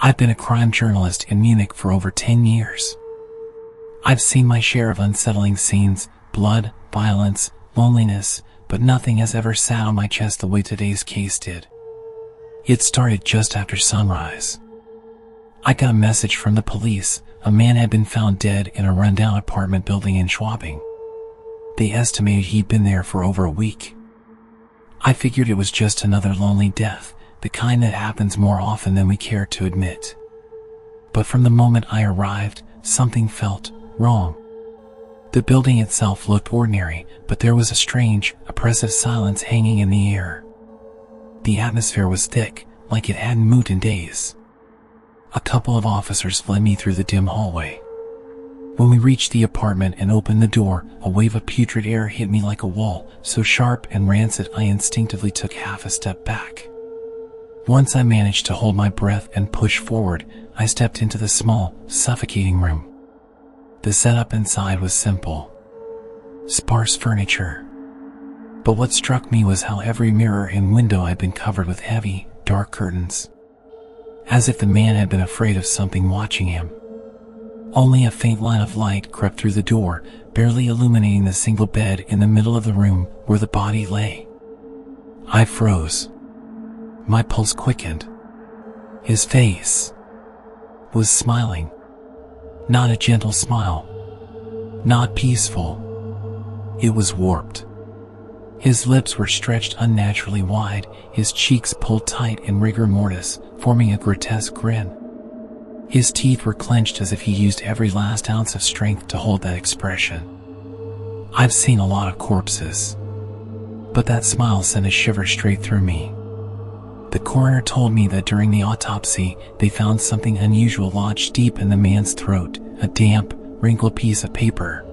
I've been a crime journalist in Munich for over 10 years. I've seen my share of unsettling scenes, blood, violence, loneliness, but nothing has ever sat on my chest the way today's case did. It started just after sunrise. I got a message from the police. A man had been found dead in a rundown apartment building in Schwabing. They estimated he'd been there for over a week. I figured it was just another lonely death, the kind that happens more often than we care to admit. But from the moment I arrived, something felt wrong. The building itself looked ordinary, but there was a strange, oppressive silence hanging in the air. The atmosphere was thick, like it hadn't moved in days. A couple of officers led me through the dim hallway. When we reached the apartment and opened the door, a wave of putrid air hit me like a wall, so sharp and rancid I instinctively took half a step back. Once I managed to hold my breath and push forward, I stepped into the small, suffocating room. The setup inside was simple. Sparse furniture. But what struck me was how every mirror and window had been covered with heavy, dark curtains. As if the man had been afraid of something watching him. Only a faint line of light crept through the door, barely illuminating the single bed in the middle of the room where the body lay. I froze. My pulse quickened. His face was smiling. Not a gentle smile. Not peaceful. It was warped. His lips were stretched unnaturally wide, his cheeks pulled tight in rigor mortis, forming a grotesque grin. His teeth were clenched as if he used every last ounce of strength to hold that expression. I've seen a lot of corpses, but that smile sent a shiver straight through me. The coroner told me that during the autopsy, they found something unusual lodged deep in the man's throat, a damp, wrinkled piece of paper.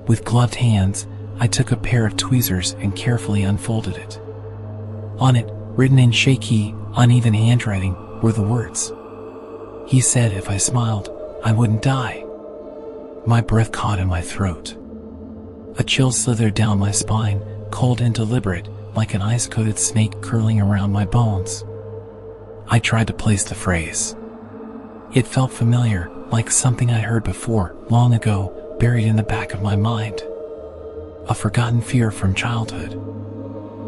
With gloved hands, I took a pair of tweezers and carefully unfolded it. On it, written in shaky, uneven handwriting, were the words. He said if I smiled, I wouldn't die. My breath caught in my throat. A chill slithered down my spine, cold and deliberate, like an ice-coated snake curling around my bones. I tried to place the phrase. It felt familiar, like something I heard before, long ago, buried in the back of my mind. A forgotten fear from childhood.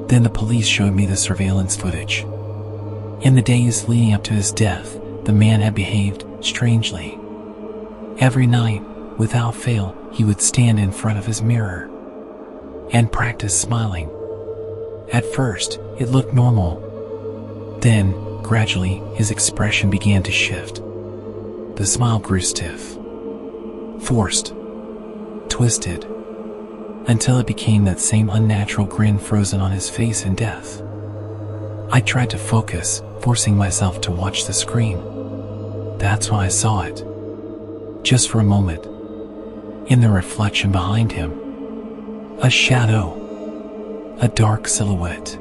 Then the police showed me the surveillance footage. In the days leading up to his death, the man had behaved strangely. Every night, without fail, he would stand in front of his mirror and practice smiling. At first, it looked normal. Then, gradually, his expression began to shift. The smile grew stiff, forced, twisted, until it became that same unnatural grin frozen on his face in death. I tried to focus, forcing myself to watch the screen. That's when I saw it. Just for a moment. In the reflection behind him. A shadow. A dark silhouette.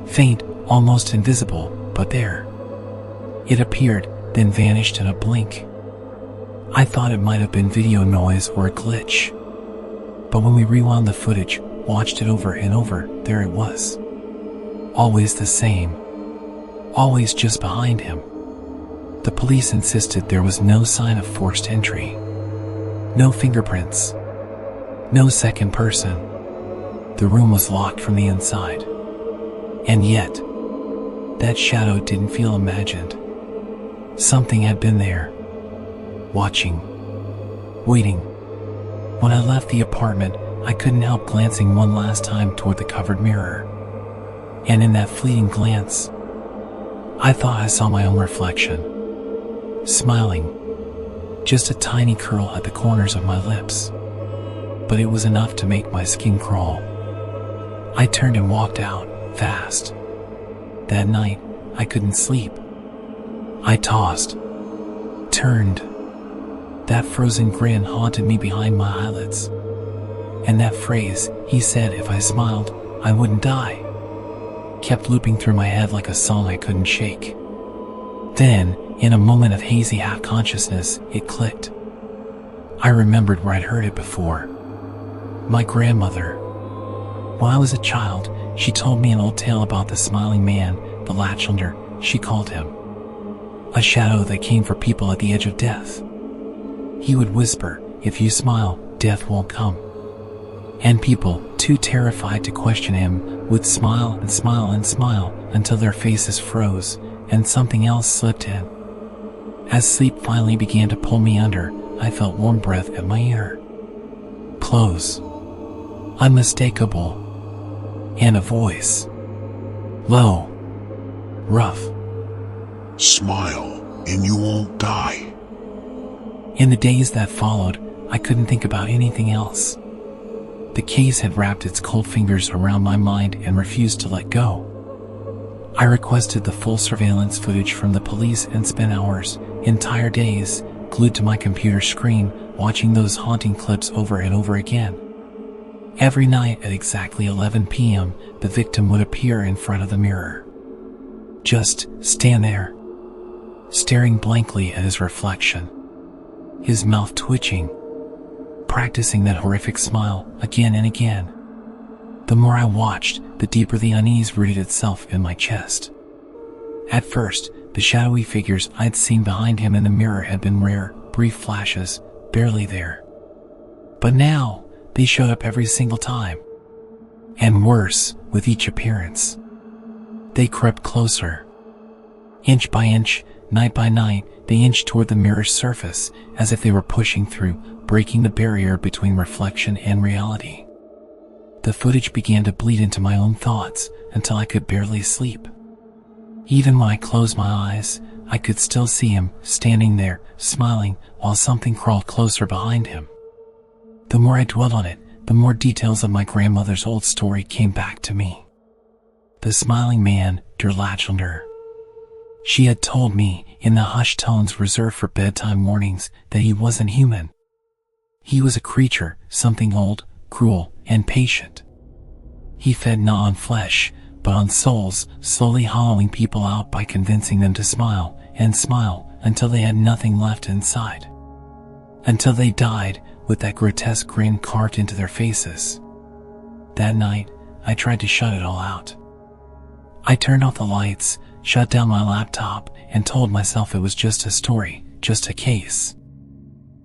Faint, almost invisible, but there. It appeared, then vanished in a blink. I thought it might have been video noise or a glitch. But when we rewound the footage, watched it over and over, there it was. Always the same. Always just behind him. The police insisted there was no sign of forced entry. No fingerprints. No second person. The room was locked from the inside. And yet, that shadow didn't feel imagined. Something had been there. Watching. Waiting. When I left the apartment, I couldn't help glancing one last time toward the covered mirror. And in that fleeting glance, I thought I saw my own reflection. Smiling. Just a tiny curl at the corners of my lips. But it was enough to make my skin crawl. I turned and walked out, fast. That night, I couldn't sleep. I tossed. Turned. That frozen grin haunted me behind my eyelids. And that phrase, he said if I smiled, I wouldn't die, kept looping through my head like a song I couldn't shake. Then, in a moment of hazy half-consciousness, it clicked. I remembered where I'd heard it before. My grandmother. When I was a child, she told me an old tale about the smiling man, the latchlander, she called him. A shadow that came for people at the edge of death. He would whisper, "If you smile, death won't come." And people, too terrified to question him, would smile and smile and smile until their faces froze and something else slipped in. As sleep finally began to pull me under, I felt warm breath at my ear. Close. Unmistakable. And a voice. Low. Rough. Smile, and you won't die. In the days that followed, I couldn't think about anything else. The case had wrapped its cold fingers around my mind and refused to let go. I requested the full surveillance footage from the police and spent hours, entire days, glued to my computer screen, watching those haunting clips over and over again. Every night at exactly 11 p.m., the victim would appear in front of the mirror. Just stand there, staring blankly at his reflection, his mouth twitching, practicing that horrific smile again and again. The more I watched, the deeper the unease rooted itself in my chest. At first, the shadowy figures I'd seen behind him in the mirror had been rare, brief flashes, barely there. But now, they showed up every single time. And worse, with each appearance. They crept closer. Inch by inch, night by night, they inched toward the mirror's surface, as if they were pushing through, breaking the barrier between reflection and reality. The footage began to bleed into my own thoughts until I could barely sleep. Even when I closed my eyes, I could still see him standing there, smiling, while something crawled closer behind him. The more I dwelled on it, the more details of my grandmother's old story came back to me. The smiling man, Der Lachender. She had told me, in the hushed tones reserved for bedtime warnings, that he wasn't human. He was a creature, something old, cruel, and patient. He fed not on flesh, but on souls, slowly hollowing people out by convincing them to smile, and smile, until they had nothing left inside. Until they died, with that grotesque grin carved into their faces. That night, I tried to shut it all out. I turned off the lights, shut down my laptop, and told myself it was just a story, just a case.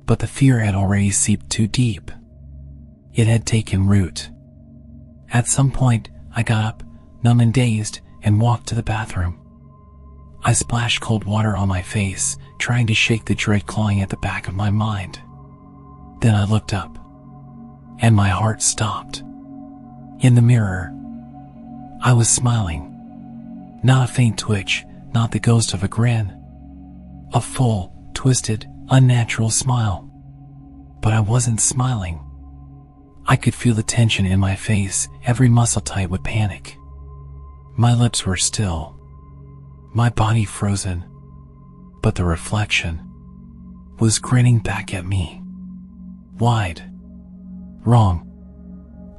But the fear had already seeped too deep. It had taken root. At some point, I got up, numb and dazed, and walked to the bathroom. I splashed cold water on my face, trying to shake the dread clawing at the back of my mind. Then I looked up, and my heart stopped. In the mirror, I was smiling. Not a faint twitch, not the ghost of a grin. A full, twisted, unnatural smile. But I wasn't smiling. I could feel the tension in my face, every muscle tight with panic. My lips were still, my body frozen, but the reflection was grinning back at me. Wide. Wrong.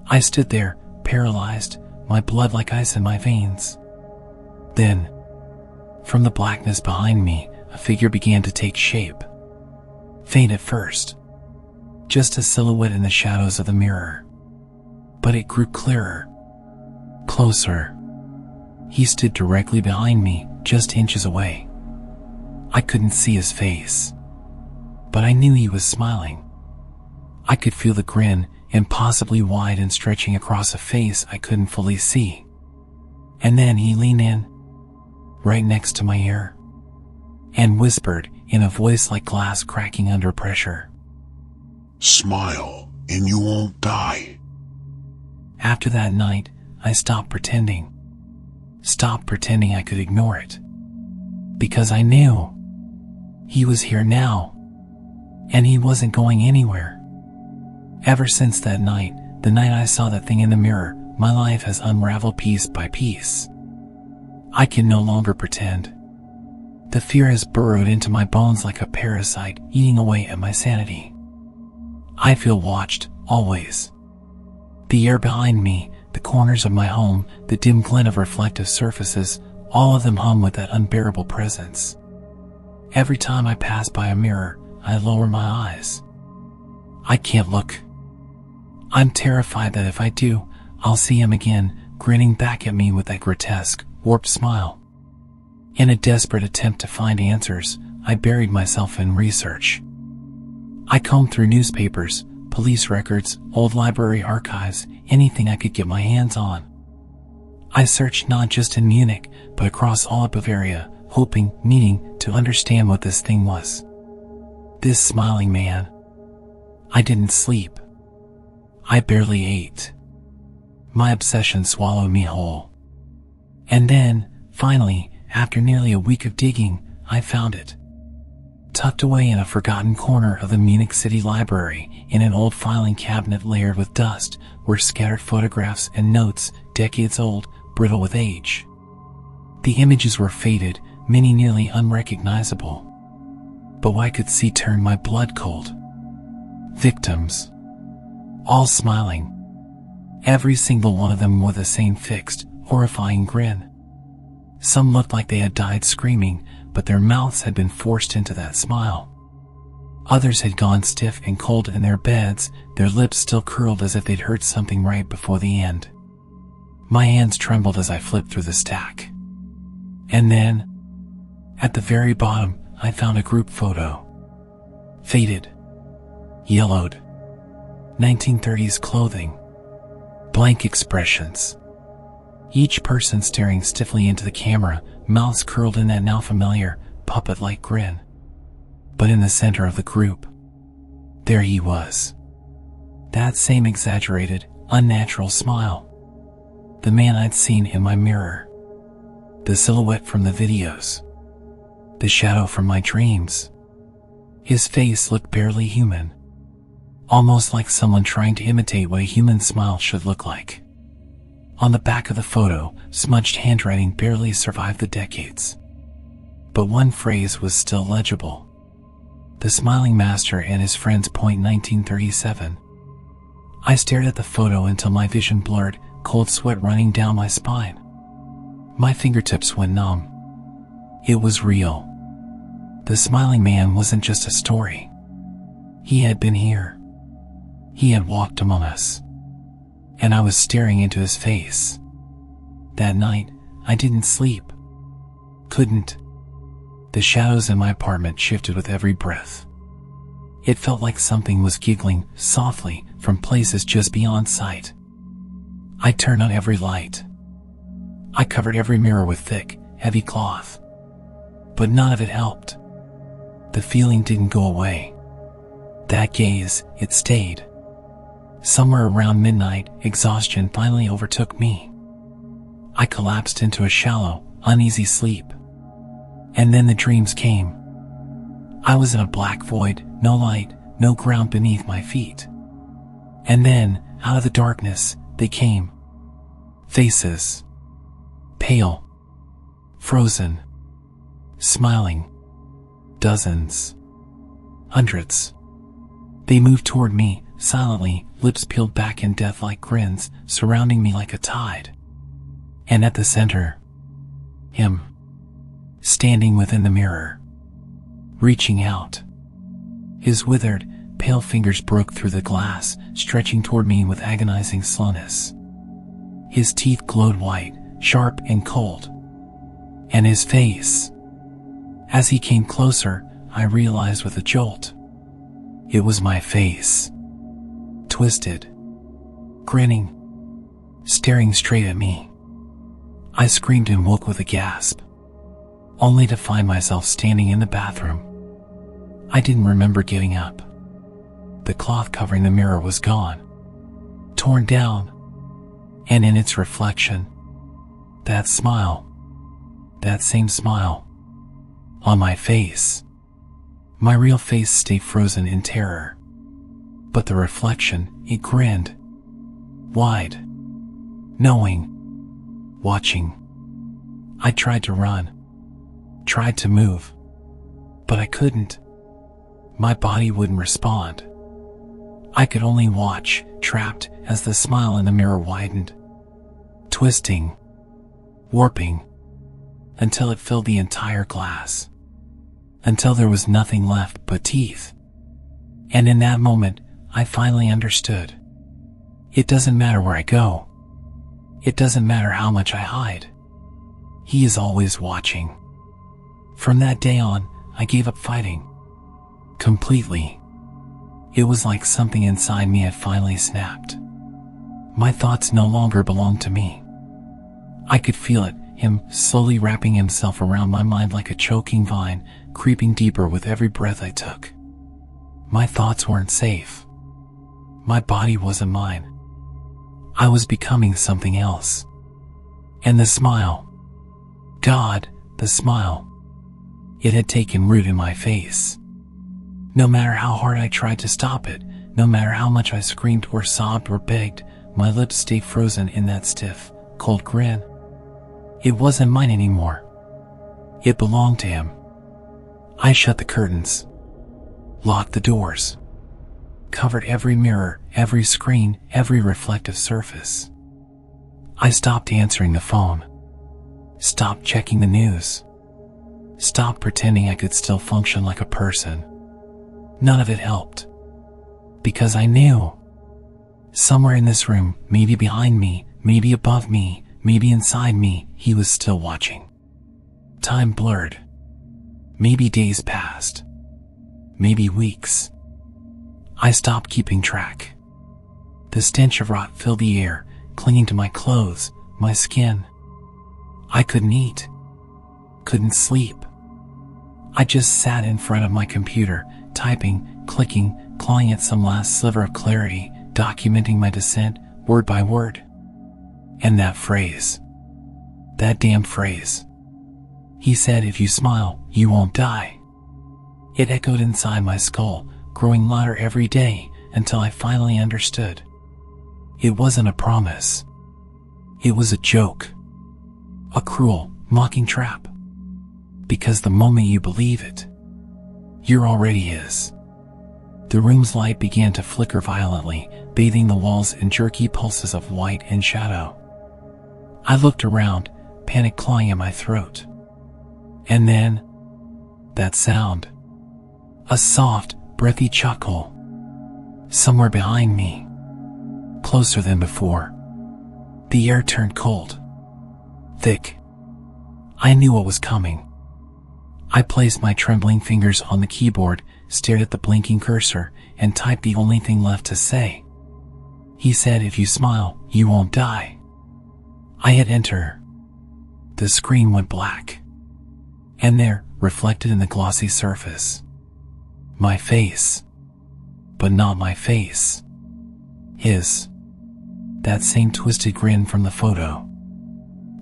I stood there, paralyzed, my blood like ice in my veins. Then, from the blackness behind me, a figure began to take shape. Faint at first. Just a silhouette in the shadows of the mirror. But it grew clearer. Closer. He stood directly behind me, just inches away. I couldn't see his face, but I knew he was smiling. I could feel the grin, impossibly wide and stretching across a face I couldn't fully see. And then he leaned in, right next to my ear, and whispered in a voice like glass cracking under pressure. Smile, and you won't die. After that night, I stopped pretending. Stopped pretending I could ignore it. Because I knew he was here now, and he wasn't going anywhere. Ever since that night, the night I saw that thing in the mirror, my life has unraveled piece by piece. I can no longer pretend. The fear has burrowed into my bones like a parasite, eating away at my sanity. I feel watched, always. The air behind me, the corners of my home, the dim glint of reflective surfaces, all of them hum with that unbearable presence. Every time I pass by a mirror, I lower my eyes. I can't look. I'm terrified that if I do, I'll see him again, grinning back at me with that grotesque, warped smile. In a desperate attempt to find answers, I buried myself in research. I combed through newspapers, police records, old library archives, anything I could get my hands on. I searched not just in Munich, but across all of Bavaria, meaning to understand what this thing was. This smiling man. I didn't sleep. I barely ate. My obsession swallowed me whole. And then, finally, after nearly a week of digging, I found it. Tucked away in a forgotten corner of the Munich City Library, in an old filing cabinet layered with dust, were scattered photographs and notes, decades old, brittle with age. The images were faded, many nearly unrecognizable. But what I could see turned my blood cold. Victims. All smiling. Every single one of them wore the same fixed, horrifying grin. Some looked like they had died screaming, but their mouths had been forced into that smile. Others had gone stiff and cold in their beds, their lips still curled as if they'd heard something right before the end. My hands trembled as I flipped through the stack. And then, at the very bottom, I found a group photo. Faded. Yellowed. 1930s clothing. Blank expressions. Each person staring stiffly into the camera, mouths curled in that now familiar, puppet-like grin. But in the center of the group, there he was. That same exaggerated, unnatural smile. The man I'd seen in my mirror. The silhouette from the videos. The shadow from my dreams. His face looked barely human. Almost like someone trying to imitate what a human smile should look like. On the back of the photo, smudged handwriting barely survived the decades. But one phrase was still legible. The smiling master and his friends. 1937. I stared at the photo until my vision blurred, cold sweat running down my spine. My fingertips went numb. It was real. The smiling man wasn't just a story. He had been here. He had walked among us. And I was staring into his face. That night, I didn't sleep. Couldn't. The shadows in my apartment shifted with every breath. It felt like something was giggling softly from places just beyond sight. I turned on every light. I covered every mirror with thick, heavy cloth. But none of it helped. The feeling didn't go away. That gaze, it stayed. Somewhere around midnight, exhaustion finally overtook me. I collapsed into a shallow, uneasy sleep. And then the dreams came. I was in a black void, no light, no ground beneath my feet. And then, out of the darkness, they came. Faces. Pale. Frozen. Smiling. Dozens. Hundreds. They moved toward me, silently, lips peeled back in death-like grins, surrounding me like a tide. And at the center, him. Standing within the mirror. Reaching out. His withered, pale fingers broke through the glass, stretching toward me with agonizing slowness. His teeth glowed white, sharp and cold. And his face. As he came closer, I realized with a jolt. It was my face. Twisted. Grinning. Staring straight at me. I screamed and woke with a gasp. Only to find myself standing in the bathroom. I didn't remember getting up. The cloth covering the mirror was gone. Torn down. And in its reflection, that smile. That same smile. On my face. My real face stayed frozen in terror. But the reflection, it grinned. Wide. Knowing. Watching. I tried to run. Tried to move. But I couldn't. My body wouldn't respond. I could only watch, trapped, as the smile in the mirror widened. Twisting. Warping. Until it filled the entire glass. Until there was nothing left but teeth. And in that moment, I finally understood. It doesn't matter where I go. It doesn't matter how much I hide. He is always watching. From that day on, I gave up fighting. Completely. It was like something inside me had finally snapped. My thoughts no longer belonged to me. I could feel it, him slowly wrapping himself around my mind like a choking vine, creeping deeper with every breath I took. My thoughts weren't safe. My body wasn't mine. I was becoming something else. And the smile. God, the smile. It had taken root in my face. No matter how hard I tried to stop it, no matter how much I screamed or sobbed or begged, my lips stayed frozen in that stiff, cold grin. It wasn't mine anymore. It belonged to him. I shut the curtains, locked the doors, covered every mirror, every screen, every reflective surface. I stopped answering the phone, stopped checking the news, stopped pretending I could still function like a person. None of it helped. Because I knew. Somewhere in this room, maybe behind me, maybe above me, maybe inside me, he was still watching. Time blurred. Maybe days passed. Maybe weeks. I stopped keeping track. The stench of rot filled the air, clinging to my clothes, my skin. I couldn't eat. Couldn't sleep. I just sat in front of my computer, typing, clicking, clawing at some last sliver of clarity, documenting my descent, word by word. And that phrase. That damn phrase. He said, if you smile, you won't die. It echoed inside my skull, growing louder every day, until I finally understood. It wasn't a promise. It was a joke. A cruel, mocking trap. Because the moment you believe it, you're already his. The room's light began to flicker violently, bathing the walls in jerky pulses of white and shadow. I looked around, panic clawing at my throat. And then, that sound. A soft, breathy chuckle. Somewhere behind me. Closer than before. The air turned cold. Thick. I knew what was coming. I placed my trembling fingers on the keyboard, stared at the blinking cursor, and typed the only thing left to say. He said, if you smile, you won't die. I hit enter. The screen went black. And there, reflected in the glossy surface, my face. But not my face. His. That same twisted grin from the photo.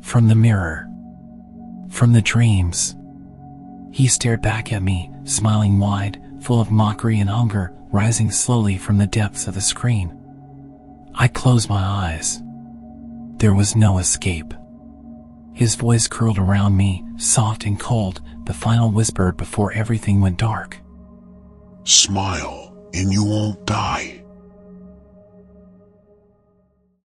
From the mirror. From the dreams. He stared back at me, smiling wide, full of mockery and hunger, rising slowly from the depths of the screen. I closed my eyes. There was no escape. His voice curled around me, soft and cold, the final whisper before everything went dark. Smile, and you won't die.